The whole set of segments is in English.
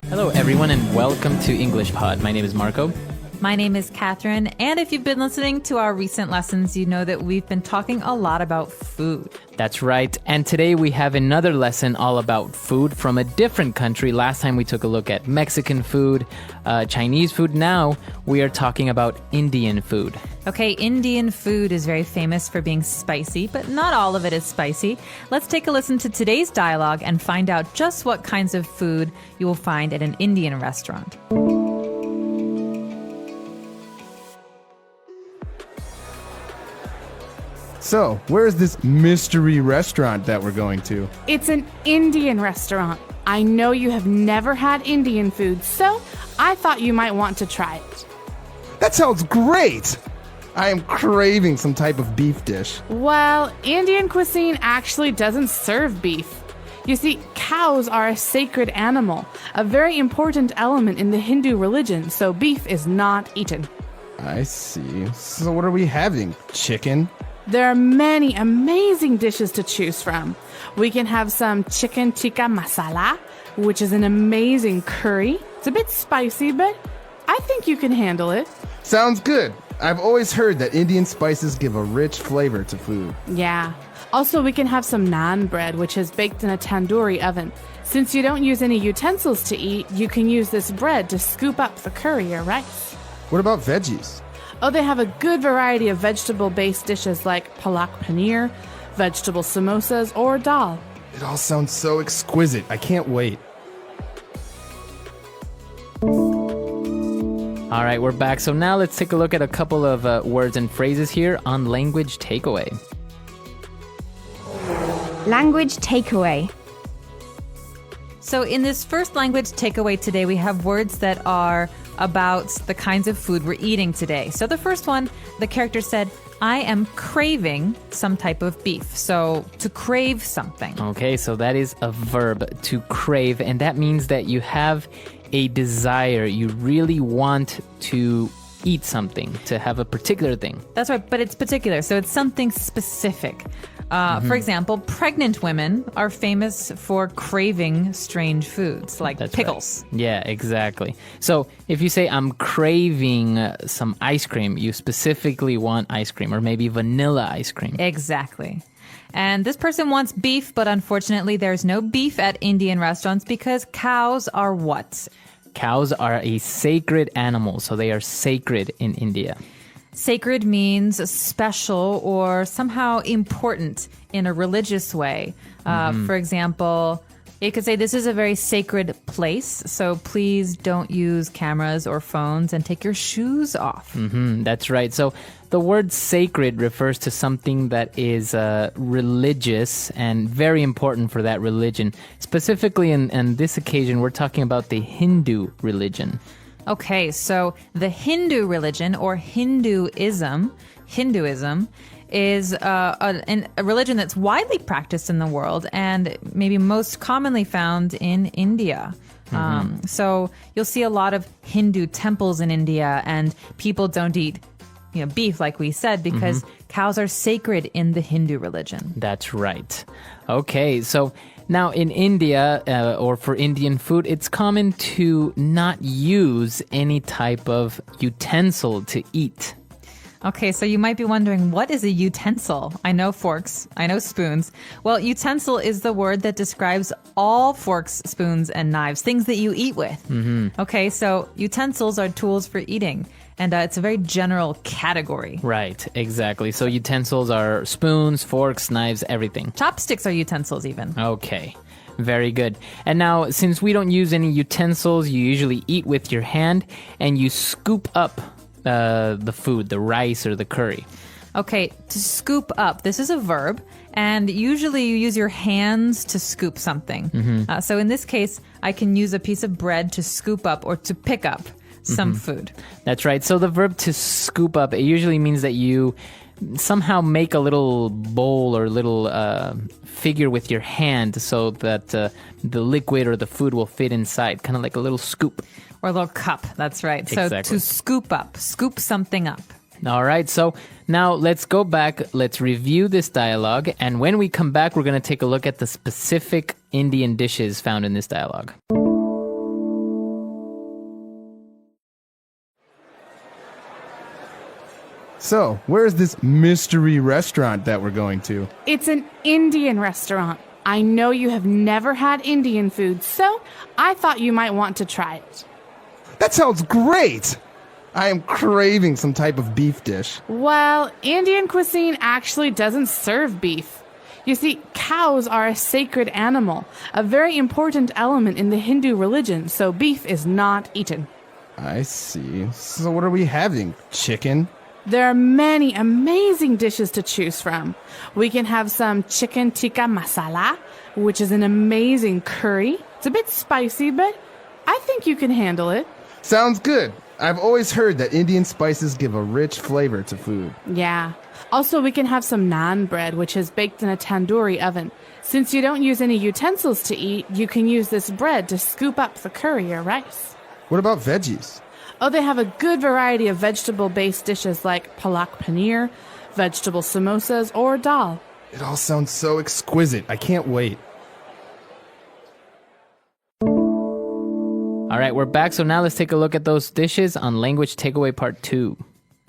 Hello, everyone, and welcome to English Pod. My name is Marco. My name is Catherine, and if you've been listening to our recent lessons, you know that we've been talking a lot about food. That's right. And today we have another lesson all about food from a different country. Last time we took a look at Mexican food, Chinese food. Now we are talking about Indian food. Okay, Indian food is very famous for being spicy, but not all of it is spicy. Let's take a listen to today's dialogue and find out just what kinds of food you will find at an Indian restaurant. So, where is this mystery restaurant that we're going to? It's an Indian restaurant. I know you have never had Indian food, so I thought you might want to try it. That sounds great! I am craving some type of beef dish. Well, Indian cuisine actually doesn't serve beef. You see, cows are a sacred animal, a very important element in the Hindu religion, so beef is not eaten. I see. So what are we having? Chicken? There are many amazing dishes to choose from. We can have some chicken tikka masala, which is an amazing curry. It's a bit spicy, but I think you can handle it. Sounds good. I've always heard that Indian spices give a rich flavor to food. Yeah. Also, we can have some naan bread, which is baked in a tandoori oven. Since you don't use any utensils to eat, you can use this bread to scoop up the curry or rice. What about veggies? Oh, they have a good variety of vegetable-based dishes like palak paneer, vegetable samosas, or dal. It all sounds so exquisite. I can't wait. All right, we're back. So now let's take a look at a couple of words and phrases here on language takeaway. Language takeaway. So in this first language takeaway today, we have words that are about the kinds of food we're eating today. So the first one, the character said, I am craving some type of beef. So to crave something. Okay, so that is a verb, to crave, and that means that you have a desire. You really want to eat something, to have a particular thing. That's right, but it's particular, so it's something specific. For example, pregnant women are famous for craving strange foods like That's pickles. Right. Yeah, exactly. So if you say, I'm craving some ice cream, you specifically want ice cream, or maybe vanilla ice cream. Exactly. And this person wants beef, but unfortunately there's no beef at Indian restaurants because cows are what? Cows are a sacred animal, so they are sacred in India. Sacred means special or somehow important in a religious way. For example, you could say this is a very sacred place, so please don't use cameras or phones and take your shoes off. That's right. So the word sacred refers to something that is religious and very important for that religion. Specifically in this occasion, we're talking about the Hindu religion. Okay, so the Hindu religion or Hinduism is a religion that's widely practiced in the world and maybe most commonly found in India. So you'll see a lot of Hindu temples in India, and people don't eat beef, like we said, because cows are sacred in the Hindu religion. That's right. Okay, so now in India, or for Indian food, it's common to not use any type of utensil to eat. Okay, so you might be wondering, what is a utensil? I know forks, I know spoons. Well, utensil is the word that describes all forks, spoons, and knives, things that you eat with. Okay, so utensils are tools for eating, and it's a very general category. Right, exactly. So utensils are spoons, forks, knives, everything. Chopsticks are utensils even. Okay, very good. And now, since we don't use any utensils, you usually eat with your hand, and you scoop up the food, the rice or the curry. Okay, to scoop up, this is a verb, and usually you use your hands to scoop something. So in this case, I can use a piece of bread to scoop up or to pick up some food. That's right. So the verb to scoop up, it usually means that you somehow make a little bowl or little figure with your hand so that the liquid or the food will fit inside, kind of like a little scoop. Or a little cup, that's right. So Exactly. to scoop up, scoop something up. All right, so now let's go back, let's review this dialogue, and when we come back, we're going to take a look at the specific Indian dishes found in this dialogue. So, where's this mystery restaurant that we're going to? It's an Indian restaurant. I know you have never had Indian food, so I thought you might want to try it. That sounds great! I am craving some type of beef dish. Well, Indian cuisine actually doesn't serve beef. You see, cows are a sacred animal, a very important element in the Hindu religion, so beef is not eaten. I see. So what are we having? Chicken? There are many amazing dishes to choose from. We can have some chicken tikka masala, which is an amazing curry. It's a bit spicy, but I think you can handle it. Sounds good. I've always heard that Indian spices give a rich flavor to food. Yeah. Also, we can have some naan bread, which is baked in a tandoori oven. Since you don't use any utensils to eat, you can use this bread to scoop up the curry or rice. What about veggies? Oh, they have a good variety of vegetable-based dishes like palak paneer, vegetable samosas, or dal. It all sounds so exquisite. I can't wait. All right, we're back. So now let's take a look at those dishes on Language Takeaway Part 2.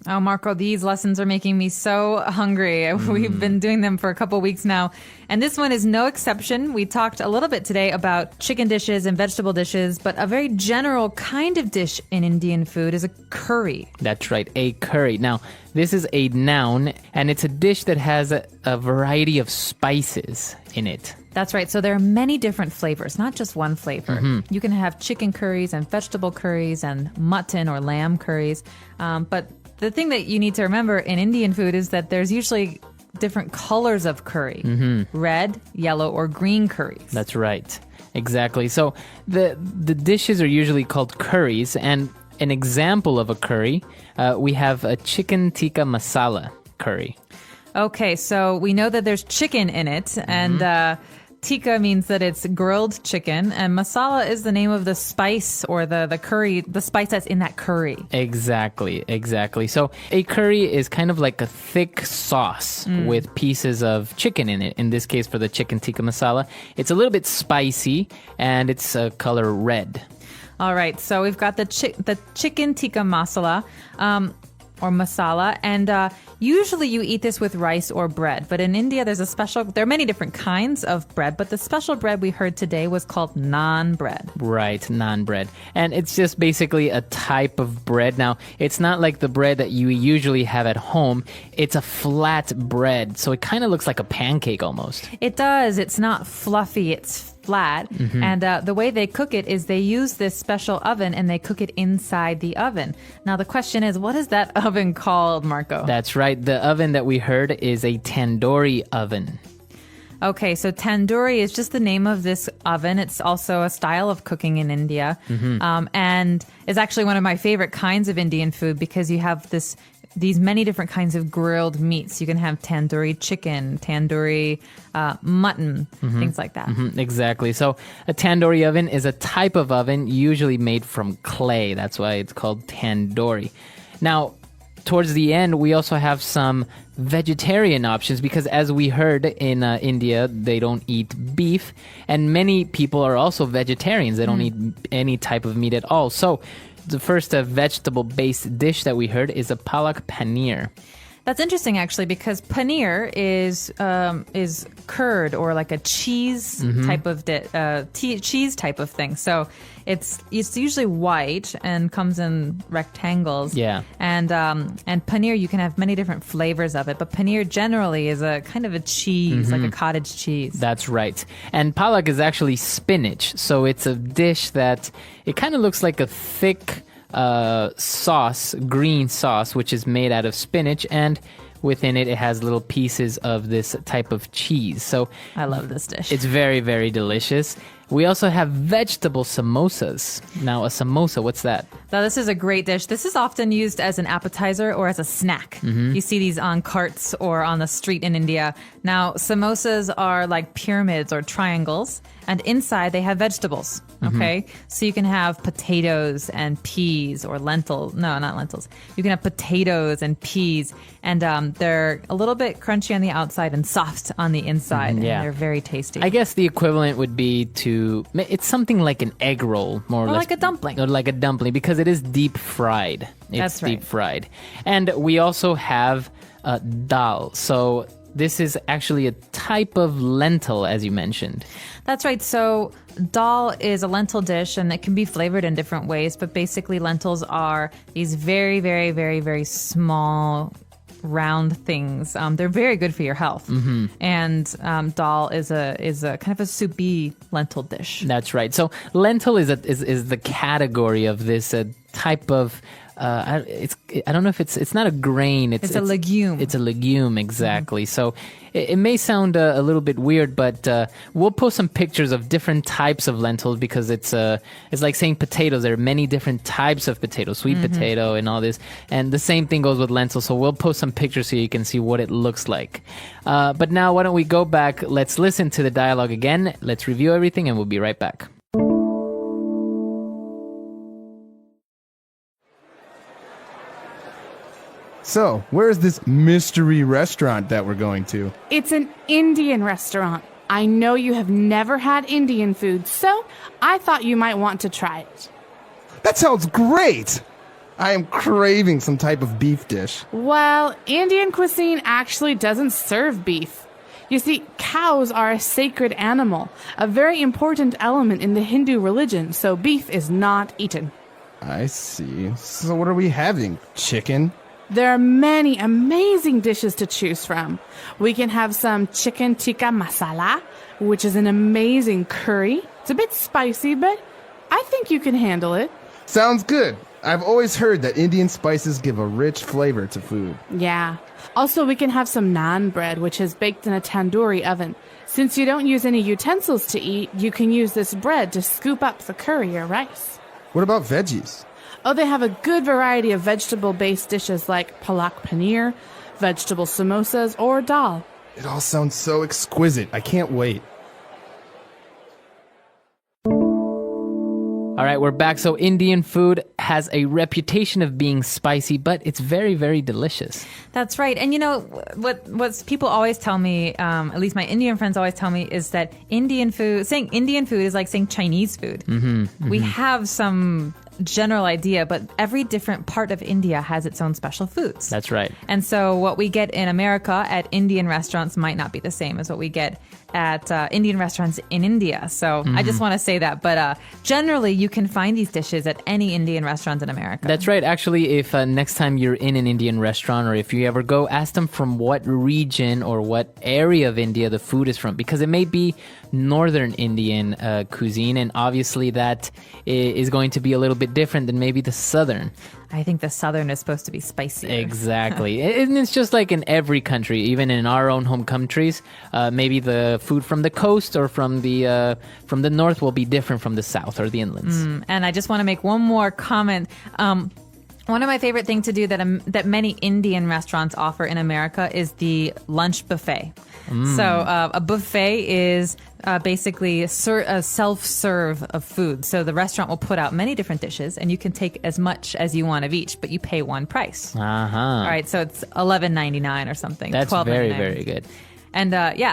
Oh, Marco, these lessons are making me so hungry. We've been doing them for a couple weeks now. And this one is no exception. We talked a little bit today about chicken dishes and vegetable dishes, but a very general kind of dish in Indian food is a curry. That's right, a curry. Now, this is a noun, and it's a dish that has a variety of spices in it. That's right. So there are many different flavors, not just one flavor. You can have chicken curries and vegetable curries and mutton or lamb curries. But the thing that you need to remember in Indian food is that there's usually different colors of curry. Red, yellow, or green curries. That's right. Exactly. So the dishes are usually called curries, and an example of a curry, we have a chicken tikka masala curry. Okay, so we know that there's chicken in it, and tikka means that it's grilled chicken, and masala is the name of the spice or the curry, the spice that's in that curry. Exactly. So a curry is kind of like a thick sauce with pieces of chicken in it. In this case, for the chicken tikka masala, it's a little bit spicy, and it's color red. All right, so we've got the chicken tikka masala. Or masala, and usually you eat this with rice or bread. But in India, there are many different kinds of bread, but the special bread we heard today was called naan bread. Right, naan bread. And it's just basically a type of bread. Now, it's not like the bread that you usually have at home. It's a flat bread, so it kind of looks like a pancake almost. It does. It's not fluffy. It's flat. And the way they cook it is they use this special oven and they cook it inside the oven. Now, the question is, what is that oven called, Marco? That's right. The oven that we heard is a tandoori oven. Okay, so tandoori is just the name of this oven. It's also a style of cooking in India. And it's actually one of my favorite kinds of Indian food because you have these many different kinds of grilled meats. You can have tandoori chicken, tandoori mutton, things like that. Exactly. So a tandoori oven is a type of oven usually made from clay. That's why it's called tandoori. Now, towards the end, we also have some vegetarian options because as we heard in India, they don't eat beef. And many people are also vegetarians. They don't eat any type of meat at all. So the first vegetable-based dish that we heard is a palak paneer. That's interesting, actually, because paneer is curd or like a cheese type of cheese type of thing. So it's usually white and comes in rectangles. Yeah. And paneer, you can have many different flavors of it, but paneer generally is a kind of a cheese, like a cottage cheese. That's right. And palak is actually spinach. So it's a dish that it kind of looks like a thick sauce, green sauce, which is made out of spinach, and within it has little pieces of this type of cheese. So I love this dish. It's very, very delicious. We also have vegetable samosas. Now, a samosa, what's that? Now, this is a great dish. This is often used as an appetizer or as a snack. You see these on carts or on the street in India. Now, samosas are like pyramids or triangles, and inside they have vegetables. Okay, so you can have potatoes and peas or lentils. No, not lentils. You can have potatoes and peas, and they're a little bit crunchy on the outside and soft on the inside. And yeah. they're very tasty. I guess the equivalent would be it's something like an egg roll, more or Or less. like a dumpling. Or like a dumpling, because it is deep fried. It's That's right. deep fried. And we also have dal. So this is actually a type of lentil, as you mentioned. That's right. So dal is a lentil dish, and it can be flavored in different ways. But basically, lentils are these very, very, very, very small, round things. They're very good for your health. And dal is a kind of a soupy lentil dish. That's right. So lentil is the category of this type of. I don't know if it's not a grain. It's a legume. It's a legume, exactly. So it may sound a little bit weird, but we'll post some pictures of different types of lentils, because it's like saying potatoes. There are many different types of potatoes, sweet potato and all this. And the same thing goes with lentils. So we'll post some pictures so you can see what it looks like. But now why don't we go back? Let's listen to the dialogue again. Let's review everything, and we'll be right back. So, where's this mystery restaurant that we're going to? It's an Indian restaurant. I know you have never had Indian food, so I thought you might want to try it. That sounds great! I am craving some type of beef dish. Well, Indian cuisine actually doesn't serve beef. You see, cows are a sacred animal, a very important element in the Hindu religion, so beef is not eaten. I see. So what are we having? Chicken? There are many amazing dishes to choose from. We can have some chicken tikka masala, which is an amazing curry. It's a bit spicy, but I think you can handle it. Sounds good. I've always heard that Indian spices give a rich flavor to food. Yeah. Also, we can have some naan bread, which is baked in a tandoori oven. Since you don't use any utensils to eat, you can use this bread to scoop up the curry or rice. What about veggies? Oh, they have a good variety of vegetable-based dishes like palak paneer, vegetable samosas, or dal. It all sounds so exquisite. I can't wait. All right, we're back. So Indian food has a reputation of being spicy, but it's very, very delicious. That's right. And you know, what people always tell me, at least my Indian friends always tell me, is that saying Indian food is like saying Chinese food. We have some general idea, but every different part of India has its own special foods. That's right. And so what we get in America at Indian restaurants might not be the same as what we get at Indian restaurants in India. So I just want to say that. But generally, you can find these dishes at any Indian restaurant in America. That's right. Actually, if next time you're in an Indian restaurant, or if you ever go, ask them from what region or what area of India the food is from, because it may be northern Indian cuisine, and obviously that is going to be a little bit different than maybe the southern. I think the southern is supposed to be spicier. Exactly. And it's just like in every country, even in our own home countries, maybe the food from the coast or from the north will be different from the south or the inlands. And I just want to make one more comment. One of my favorite things to do that many Indian restaurants offer in America is the lunch buffet. So a buffet is basically a self-serve of food. So the restaurant will put out many different dishes, and you can take as much as you want of each, but you pay one price. All right, so it's $11.99 or something. That's very, very good. And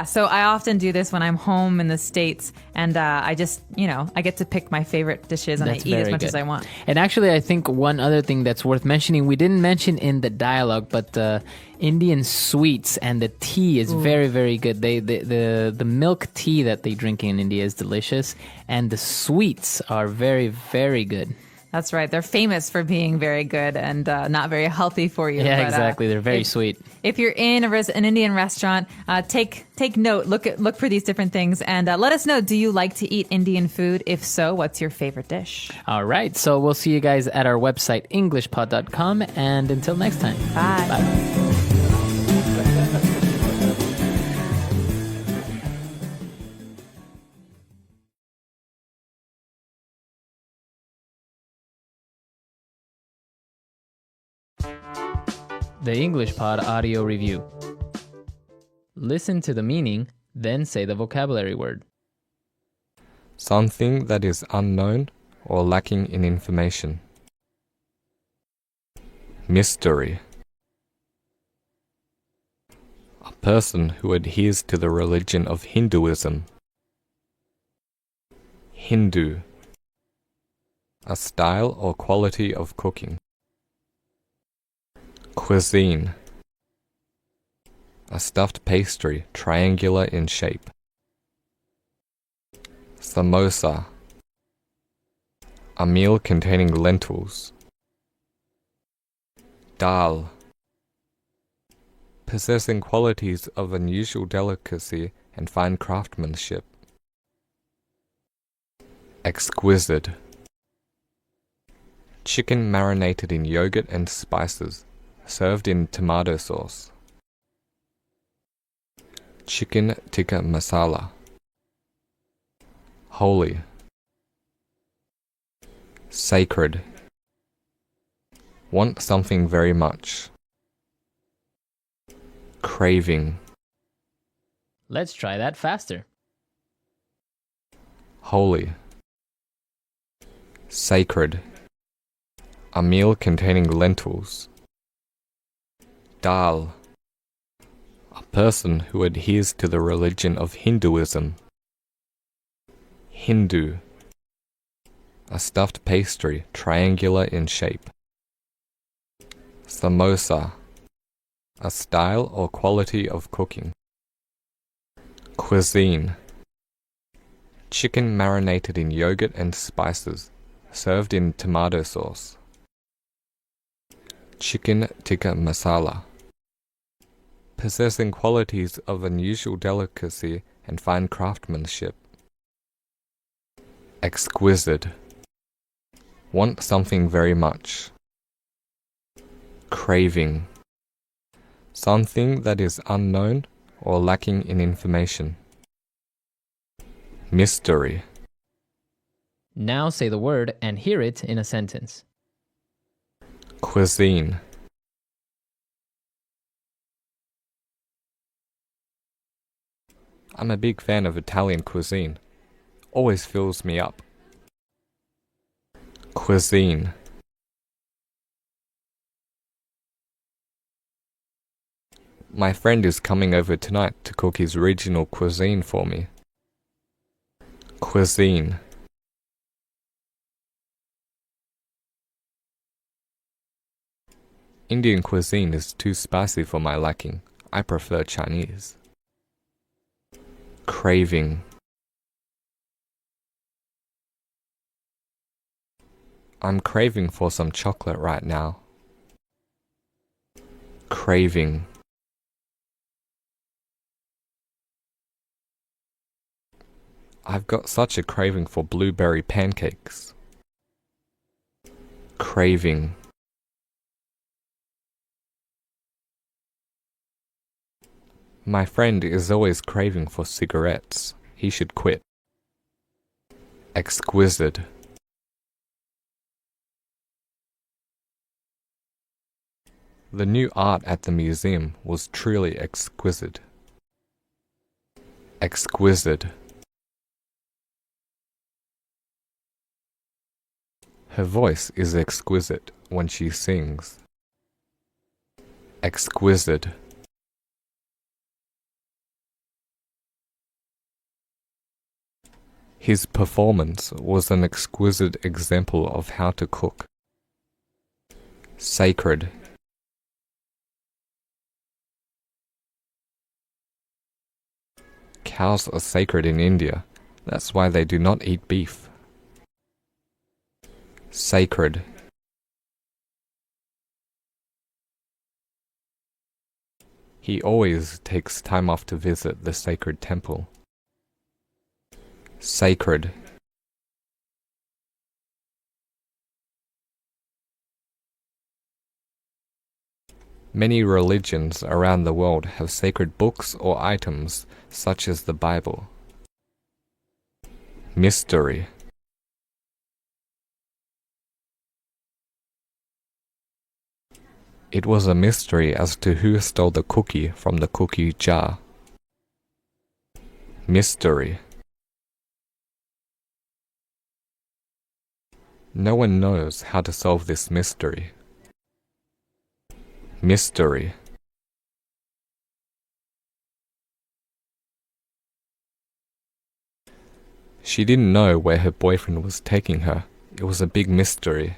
so I often do this when I'm home in the States, and I just, I get to pick my favorite dishes, and That's I eat as much good. as I want. And actually, I think one other thing that's worth mentioning, we didn't mention in the dialogue, but Indian sweets and the tea is very, very good. The milk tea that they drink in India is delicious, and the sweets are very, very good. That's right. They're famous for being very good and not very healthy for you. Yeah, but, exactly. They're very sweet. If you're in an Indian restaurant, take note. Look for these different things, and let us know. Do you like to eat Indian food? If so, what's your favorite dish? All right. So we'll see you guys at our website, englishpod.com. And until next time. Bye. Bye. The English Pod Audio Review. Listen to the meaning, then say the vocabulary word. Something that is unknown or lacking in information. Mystery. A person who adheres to the religion of Hinduism. Hindu. A style or quality of cooking. Cuisine. A stuffed pastry, triangular in shape. Samosa. A meal containing lentils. Dal. Possessing qualities of unusual delicacy and fine craftsmanship. Exquisite. Chicken marinated in yogurt and spices, served in tomato sauce. Chicken tikka masala. Holy. Sacred. Want something very much. Craving. Let's try that faster. Holy. Sacred. A meal containing lentils. Dal. A person who adheres to the religion of Hinduism. Hindu. A stuffed pastry, triangular in shape. Samosa. A style or quality of cooking. Cuisine. Chicken marinated in yogurt and spices, served in tomato sauce. Chicken tikka masala. Possessing qualities of unusual delicacy and fine craftsmanship. Exquisite. Want something very much. Craving. Something that is unknown or lacking in information. Mystery. Now say the word and hear it in a sentence. Cuisine. I'm a big fan of Italian cuisine. Always fills me up. Cuisine. My friend is coming over tonight to cook his regional cuisine for me. Cuisine. Indian cuisine is too spicy for my liking. I prefer Chinese. Craving. I'm craving for some chocolate right now. Craving. I've got such a craving for blueberry pancakes. Craving. My friend is always craving for cigarettes. He should quit. Exquisite. The new art at the museum was truly exquisite. Exquisite. Her voice is exquisite when she sings. Exquisite. His performance was an exquisite example of how to cook. Sacred. Cows are sacred in India. That's why they do not eat beef. Sacred. He always takes time off to visit the sacred temple. Sacred. Many religions around the world have sacred books or items such as the Bible. Mystery. It was a mystery as to who stole the cookie from the cookie jar. Mystery. No one knows how to solve this mystery. Mystery. She didn't know where her boyfriend was taking her. It was a big mystery.